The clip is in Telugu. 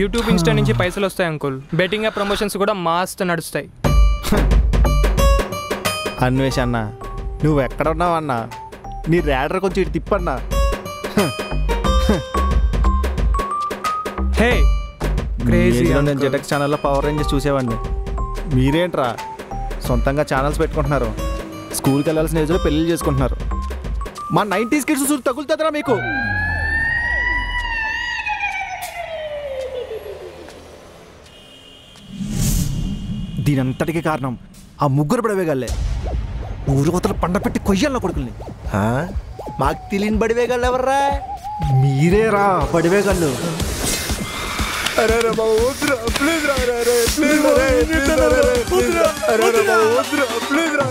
యూట్యూబ్ ఇన్స్టా నుంచి పైసలు వస్తాయి అంకుల్. బెట్టింగ్ యాప్ ప్రమోషన్స్ కూడా మస్తు నడుస్తాయి. అన్వేష్ అన్న, నువ్వు ఎక్కడ ఉన్నావన్నా? నీ ర్యాడర్ కొంచెం ఇటు తిప్పన్నా. హే క్రేజీ. నేను జెటెక్స్ ఛానల్లో పవర్ రేంజర్స్ చూసేవాడిని. మీరేంట్రా సొంతంగా ఛానల్స్ పెట్టుకుంటున్నారు? స్కూల్కి వెళ్ళాల్సిన ఏజ్లో పెళ్ళిళ్ళు చేసుకుంటున్నారు. మా 90s కిడ్స్ చూసి తగులుతుందిరా మీకు. దీనంతటికీ కారణం ఆ ముగ్గురు పడవేగాళ్ళే. ఊరు కొత్తలు పండ పెట్టి కొయ్యాల కొడుకుల్ని. మాకు తెలియని బడివేగాళ్ళు ఎవర్రా? మీరేరా పడివేగాళ్ళు. ప్లీజ్ రా